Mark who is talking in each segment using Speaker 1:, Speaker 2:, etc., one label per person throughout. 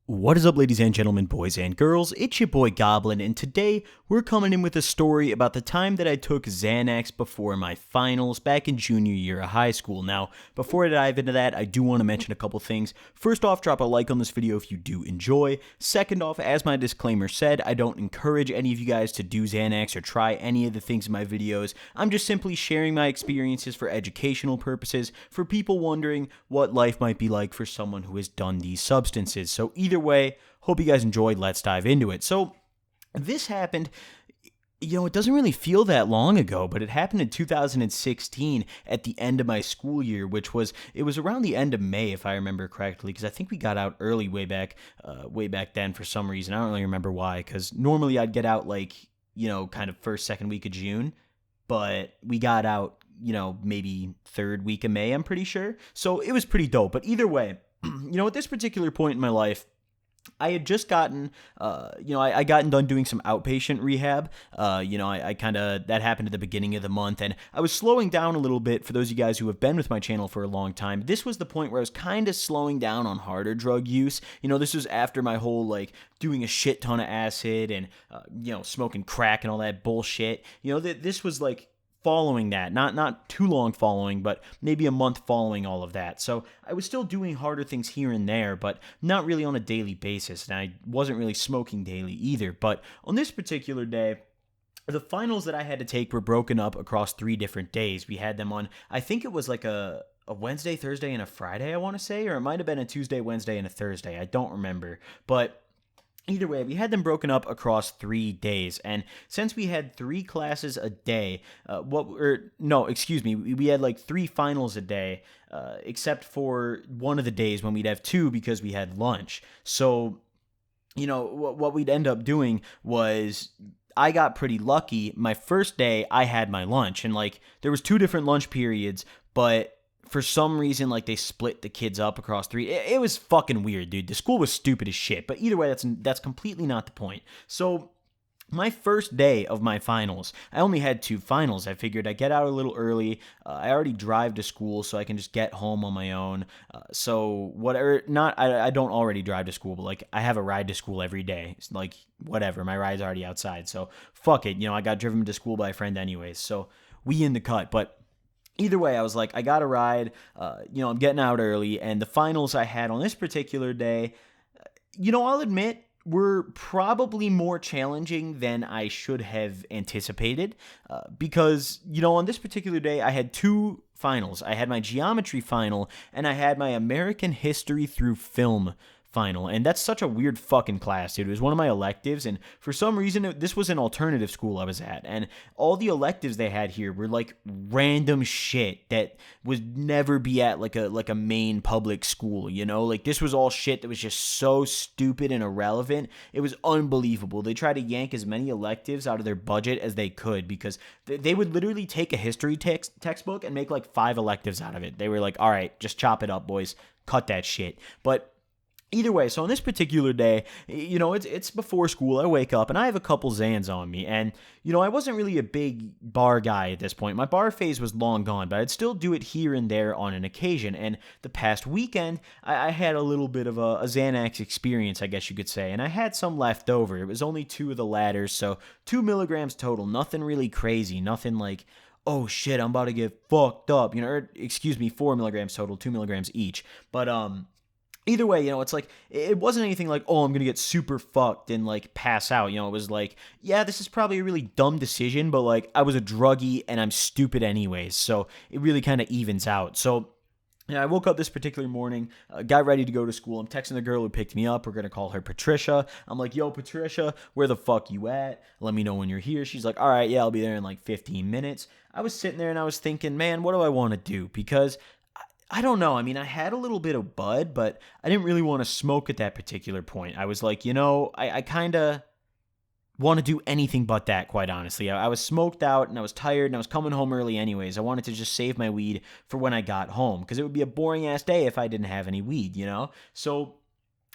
Speaker 1: What is up, ladies and gentlemen, boys and girls? It's your boy Goblin, and today we're coming in with a story about the time that I took Xanax before my finals back in junior year of high school. Now, before I dive into that, I do want to mention a couple things. First off, drop a like on this video if you do enjoy. Second off, as my disclaimer said, I don't encourage any of you guys to do Xanax or try any of the things in my videos. I'm just simply sharing my experiences for educational purposes for people wondering what life might be like for someone who has done these substances. So either way, hope you guys enjoyed. Let's dive into it. So this happened, it doesn't really feel that long ago, but it happened in 2016 at the end of my school year, it was around the end of May, if I remember correctly, because I think we got out early way back then for some reason. I don't really remember why, because normally I'd get out kind of first, second week of June, but we got out, maybe third week of May, I'm pretty sure. So it was pretty dope. But either way, at this particular point in my life, I had just gotten, I gotten done doing some outpatient rehab. That happened at the beginning of the month, and I was slowing down a little bit. For those of you guys who have been with my channel for a long time, this was the point where I was kind of slowing down on harder drug use. This was after my whole, doing a shit ton of acid and, smoking crack and all that bullshit. This was, following that, not too long following, but maybe a month following all of that. So I was still doing harder things here and there, but not really on a daily basis, and I wasn't really smoking daily either. But on this particular day, the finals that I had to take were broken up across 3 different days. We had them on, I think it was like a Wednesday, Thursday, and a Friday, I want to say, or it might have been a Tuesday, Wednesday, and a Thursday. I don't remember, but either way, we had them broken up across 3 days, and since we had 3 classes a day, we had 3 finals a day, except for one of the days when we'd have 2 because we had lunch. So, what we'd end up doing was, I got pretty lucky. My first day, I had my lunch, and there was 2 different lunch periods, but for some reason, they split the kids up across 3. It was fucking weird, dude. The school was stupid as shit. But either way, that's completely not the point. So my first day of my finals, I only had 2 finals. I figured I'd get out a little early. I already drive to school, so I can just get home on my own. I don't already drive to school, but I have a ride to school every day. It's whatever, my ride's already outside. So fuck it. I got driven to school by a friend anyways. So we in the cut. But either way, I was like, I got a ride, I'm getting out early, and the finals I had on this particular day, I'll admit, were probably more challenging than I should have anticipated, because, on this particular day, I had 2 finals. I had my geometry final, and I had my American history through film final, and that's such a weird fucking class, dude. It was one of my electives, and for some reason, this was an alternative school I was at, and all the electives they had here were random shit that would never be at a main public school, this was all shit that was just so stupid and irrelevant. It was unbelievable. They tried to yank as many electives out of their budget as they could, because they would literally take a history textbook and make 5 electives out of it. They were like, all right, just chop it up, boys, cut that shit. But either way, so on this particular day, it's before school. I wake up, and I have a couple Xans on me, and, I wasn't really a big bar guy at this point. My bar phase was long gone, but I'd still do it here and there on an occasion, and the past weekend, I had a little bit of a Xanax experience, I guess you could say, and I had some left over. It was only 2 of the ladders, so 2 milligrams total, nothing really crazy, nothing oh shit, I'm about to get fucked up, 4 milligrams total, 2 milligrams each, but, either way, it's it wasn't anything oh, I'm going to get super fucked and pass out. It was yeah, this is probably a really dumb decision, but I was a druggie and I'm stupid anyways. So it really kind of evens out. So I woke up this particular morning, got ready to go to school. I'm texting the girl who picked me up. We're going to call her Patricia. I'm like, yo, Patricia, where the fuck you at? Let me know when you're here. She's like, all right, yeah, I'll be there in 15 minutes. I was sitting there and I was thinking, man, what do I want to do? Because I don't know. I mean, I had a little bit of bud, but I didn't really want to smoke at that particular point. I was like, I kind of want to do anything but that, quite honestly. I was smoked out, and I was tired, and I was coming home early anyways. I wanted to just save my weed for when I got home, because it would be a boring-ass day if I didn't have any weed, So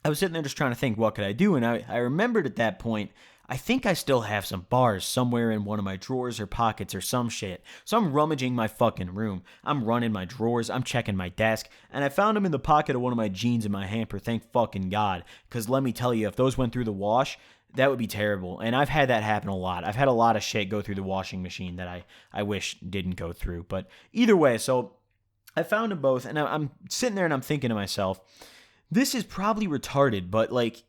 Speaker 1: I was sitting there just trying to think, what could I do? And I remembered at that point, I think I still have some bars somewhere in one of my drawers or pockets or some shit. So I'm rummaging my fucking room. I'm running my drawers. I'm checking my desk. And I found them in the pocket of one of my jeans in my hamper. Thank fucking God. Because let me tell you, if those went through the wash, that would be terrible. And I've had that happen a lot. I've had a lot of shit go through the washing machine that I wish didn't go through. But either way, so I found them both. And I'm sitting there and I'm thinking to myself, this is probably retarded, but like,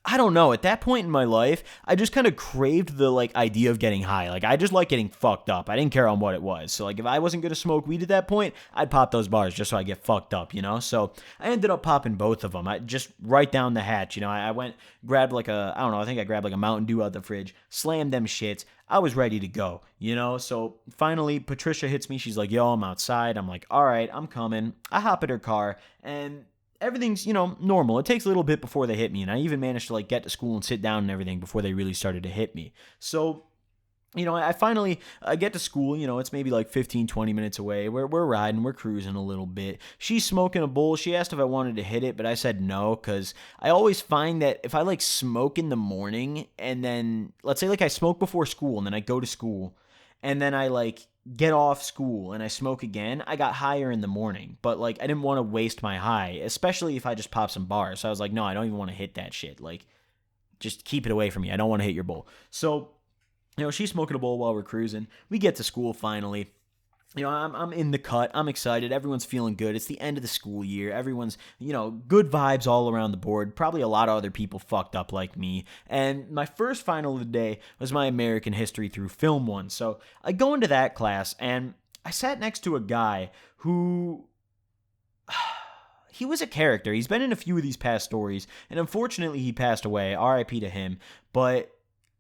Speaker 1: I don't know. At that point in my life, I just kind of craved the like idea of getting high. Like I just like getting fucked up. I didn't care on what it was. So like if I wasn't gonna smoke weed at that point, I'd pop those bars just so I get fucked up, you know. So I ended up popping both of them. I just right down the hatch, you know. I went grabbed like I don't know. I think I grabbed like a Mountain Dew out the fridge, slammed them shits. I was ready to go, you know. So finally, Patricia hits me. She's like, "Yo, I'm outside." I'm like, "All right, I'm coming." I hop in her car and everything's, you know, normal. It takes a little bit before they hit me, and I even managed to like get to school and sit down and everything before they really started to hit me. So, you know, I finally get to school. You know, it's maybe like 15, 20 minutes away. We're riding, we're cruising a little bit. She's smoking a bowl. She asked if I wanted to hit it, but I said no, because I always find that if I like smoke in the morning and then, let's say like I smoke before school and then I go to school and then I like get off school and I smoke again, I got higher in the morning. But like I didn't want to waste my high, especially if I just pop some bars. So I was like, no, I don't even want to hit that shit. Like, just keep it away from me. I don't want to hit your bowl. So, you know, she's smoking a bowl while we're cruising. We get to school finally. You know, I'm in the cut. I'm excited. Everyone's feeling good. It's the end of the school year. Everyone's, you know, good vibes all around the board. Probably a lot of other people fucked up like me. And my first final of the day was my American History through Film one. So I go into that class and I sat next to a guy who he was a character. He's been in a few of these past stories, and unfortunately he passed away. RIP to him. But,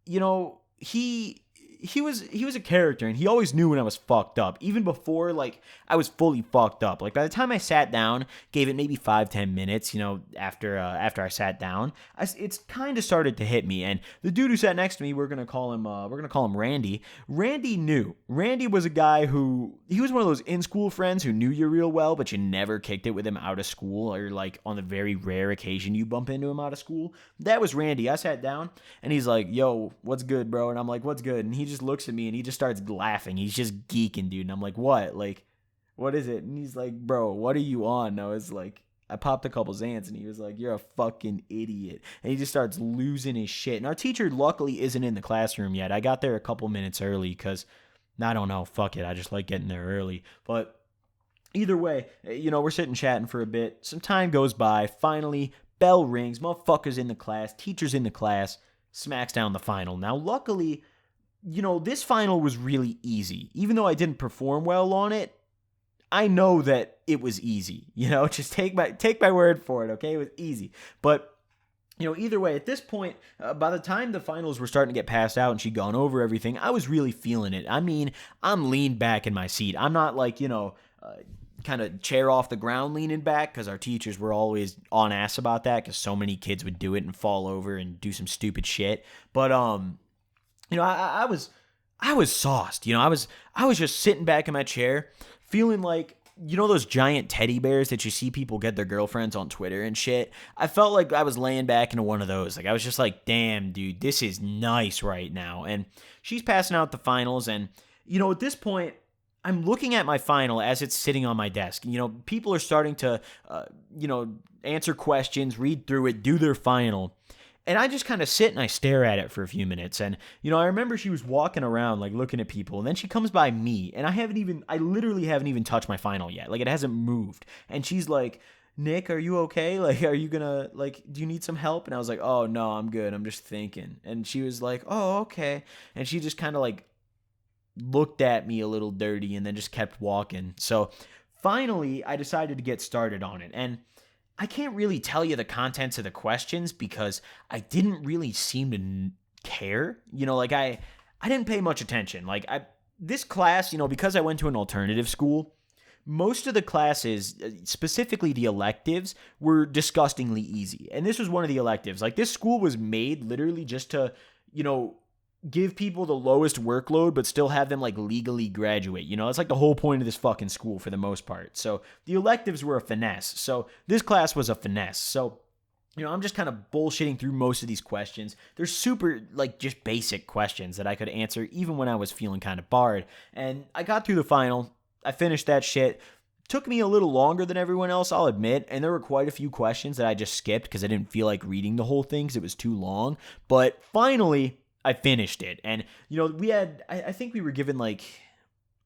Speaker 1: you know, he was a character, and he always knew when I was fucked up, even before like I was fully fucked up. Like by the time I sat down, gave it maybe 5-10 minutes, you know, after I sat down, it's kind of started to hit me. And the dude who sat next to me, we're gonna call him Randy. Randy knew. Randy was a guy who he was one of those in school friends who knew you real well, but you never kicked it with him out of school, or like on the very rare occasion you bump into him out of school. That was Randy. I sat down and he's like, "Yo, what's good, bro?" And I'm like, "What's good?" And he just looks at me and he just starts laughing. He's just geeking, dude. And I'm like, "What? Like, what is it?" And he's like, "Bro, what are you on?" And I was like, I popped a couple Xans, and he was like, "You're a fucking idiot." And he just starts losing his shit. And our teacher luckily isn't in the classroom yet. I got there a couple minutes early because, I don't know, fuck it. I just like getting there early. But either way, you know, we're sitting chatting for a bit. Some time goes by. Finally, bell rings. Motherfuckers in the class. Teacher's in the class. Smacks down the final. Now, luckily, you know, this final was really easy. Even though I didn't perform well on it, I know that it was easy. You know, just take my word for it, okay? It was easy. But, you know, either way, at this point, by the time the finals were starting to get passed out and she'd gone over everything, I was really feeling it. I mean, I'm leaned back in my seat. I'm not like, you know, kind of chair off the ground leaning back, because our teachers were always on ass about that, because so many kids would do it and fall over and do some stupid shit. But, you know, I was sauced. You know, I was just sitting back in my chair, feeling like, you know, those giant teddy bears that you see people get their girlfriends on Twitter and shit. I felt like I was laying back into one of those. Like I was just like, damn, dude, this is nice right now. And she's passing out the finals, and you know, at this point, I'm looking at my final as it's sitting on my desk. You know, people are starting to, you know, answer questions, read through it, do their final. And I just kind of sit and I stare at it for a few minutes. And, you know, I remember she was walking around, like, looking at people. And then she comes by me. And I literally haven't even touched my final yet. Like, it hasn't moved. And she's like, "Nick, are you okay? Like, are you gonna, like, do you need some help?" And I was like, "Oh, no, I'm good. I'm just thinking." And she was like, "Oh, okay." And she just kind of, like, looked at me a little dirty and then just kept walking. So, finally, I decided to get started on it. And I can't really tell you the contents of the questions because I didn't really seem to care. You know, like I didn't pay much attention. Like this class, you know, because I went to an alternative school, most of the classes, specifically the electives, were disgustingly easy. And this was one of the electives. Like this school was made literally just to, you know, give people the lowest workload, but still have them like legally graduate. You know, that's like the whole point of this fucking school for the most part. So the electives were a finesse. So this class was a finesse. So I'm just kind of bullshitting through most of these questions. They're super, like, just basic questions that I could answer even when I was feeling kind of barred. And I got through the final. I finished that shit. Took me a little longer than everyone else, I'll admit. And there were quite a few questions that I just skipped because I didn't feel like reading the whole thing because it was too long. But finally, I finished it. And, we had, I think we were given, like,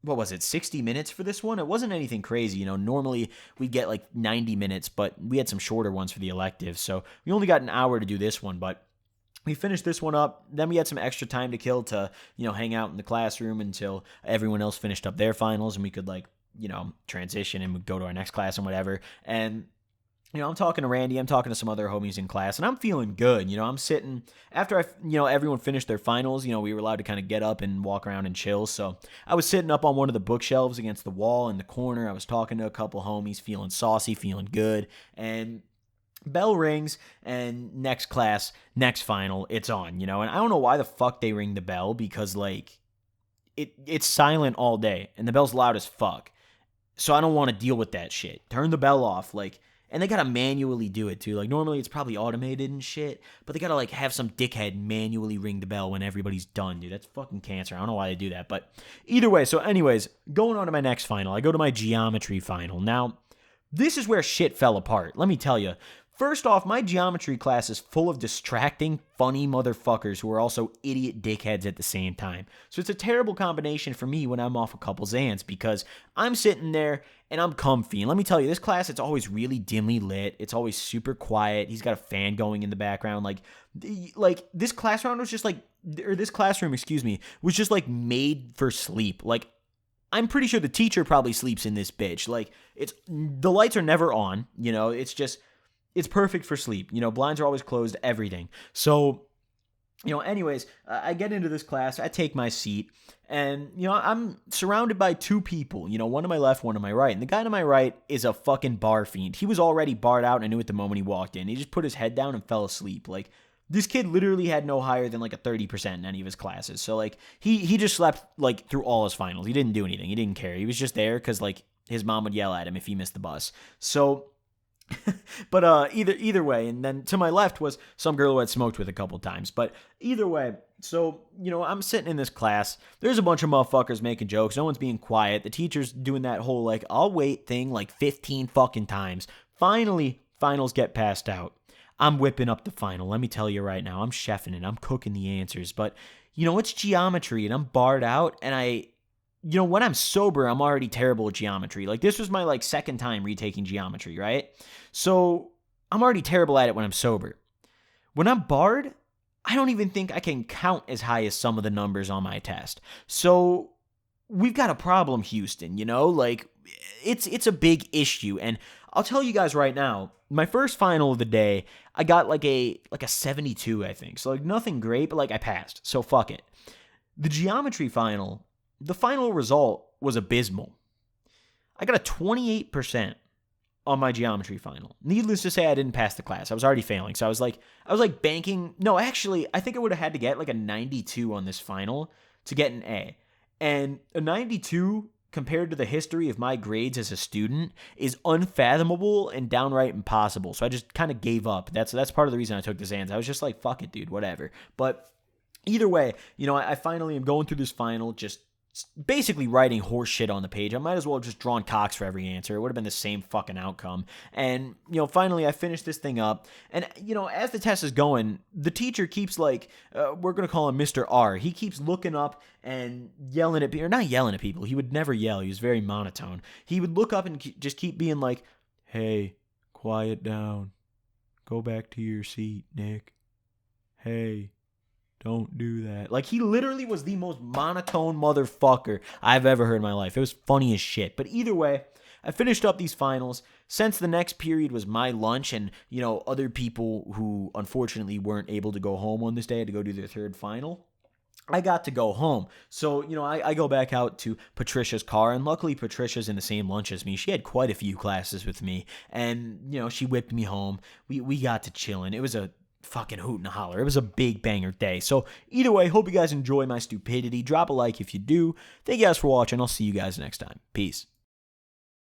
Speaker 1: what was it, 60 minutes for this one? It wasn't anything crazy. Normally we'd get like 90 minutes, but we had some shorter ones for the elective. So we only got an hour to do this one, but we finished this one up. Then we had some extra time to kill to, hang out in the classroom until everyone else finished up their finals and we could transition and we'd go to our next class and whatever. And I'm talking to Randy, I'm talking to some other homies in class, and I'm feeling good. I'm sitting, after everyone finished their finals, we were allowed to kind of get up and walk around and chill. So I was sitting up on one of the bookshelves against the wall in the corner. I was talking to a couple homies, feeling saucy, feeling good. And bell rings, and next class, next final, it's on, And I don't know why the fuck they ring the bell, because, it's silent all day, and the bell's loud as fuck. So I don't want to deal with that shit. Turn the bell off, and they gotta manually do it too. Normally it's probably automated and shit, but they gotta have some dickhead manually ring the bell when everybody's done, dude. That's fucking cancer. I don't know why they do that, but either way. So anyways, going on to my next final, I go to my geometry final. Now, this is where shit fell apart. Let me tell you. First off, my geometry class is full of distracting, funny motherfuckers who are also idiot dickheads at the same time. So it's a terrible combination for me when I'm off a couple Xans, because I'm sitting there and I'm comfy. And let me tell you, this class, it's always really dimly lit. It's always super quiet. He's got a fan going in the background. This classroom was just this classroom, was just made for sleep. I'm pretty sure the teacher probably sleeps in this bitch. The lights are never on, it's perfect for sleep. Blinds are always closed, everything. So, anyways, I get into this class, I take my seat, and, I'm surrounded by two people, one to my left, one to my right. And the guy to my right is a fucking bar fiend. He was already barred out, and I knew it the moment he walked in. He just put his head down and fell asleep. This kid literally had no higher than a 30% in any of his classes. So, he just slept, through all his finals. He didn't do anything. He didn't care. He was just there because, his mom would yell at him if he missed the bus. So... but either way, and then to my left was some girl who had smoked with a couple times. But either way, so, I'm sitting in this class. There's a bunch of motherfuckers making jokes. No one's being quiet. The teacher's doing that whole, I'll wait thing 15 fucking times. Finally, finals get passed out. I'm whipping up the final. Let me tell you right now, I'm chefing it. I'm cooking the answers. But, it's geometry, and I'm barred out, and when I'm sober, I'm already terrible at geometry. This was my, second time retaking geometry, right? So, I'm already terrible at it when I'm sober. When I'm barred, I don't even think I can count as high as some of the numbers on my test. So, we've got a problem, Houston, it's a big issue. And I'll tell you guys right now, my first final of the day, I got a 72, I think. So, nothing great, but I passed. So, fuck it. The geometry final... The final result was abysmal. I got a 28% on my geometry final. Needless to say, I didn't pass the class. I was already failing. So I was banking. No, actually, I think I would have had to get a 92 on this final to get an A. And a 92 compared to the history of my grades as a student is unfathomable and downright impossible. So I just kind of gave up. That's part of the reason I took the Xans. I was just fuck it, dude, whatever. But either way, I finally am going through this final, just basically writing horse shit on the page. I might as well have just drawn cocks for every answer. It would have been the same fucking outcome. And, finally I finished this thing up. And, as the test is going, the teacher keeps we're going to call him Mr. R. He keeps looking up and yelling at people, or not yelling at people. He would never yell. He was very monotone. He would look up and just keep being hey, quiet down. Go back to your seat, Nick. Hey, don't do that. He literally was the most monotone motherfucker I've ever heard in my life. It was funny as shit. But either way, I finished up these finals. Since the next period was my lunch and, other people who unfortunately weren't able to go home on this day had to go do their third final, I got to go home. So, I go back out to Patricia's car, and luckily Patricia's in the same lunch as me. She had quite a few classes with me, and, she whipped me home. We got to chillin'. It was a fucking hoot and a holler. It was a big banger day. So either way, hope you guys enjoy my stupidity. Drop a like if you do. Thank you guys for watching. I'll see you guys next time. Peace.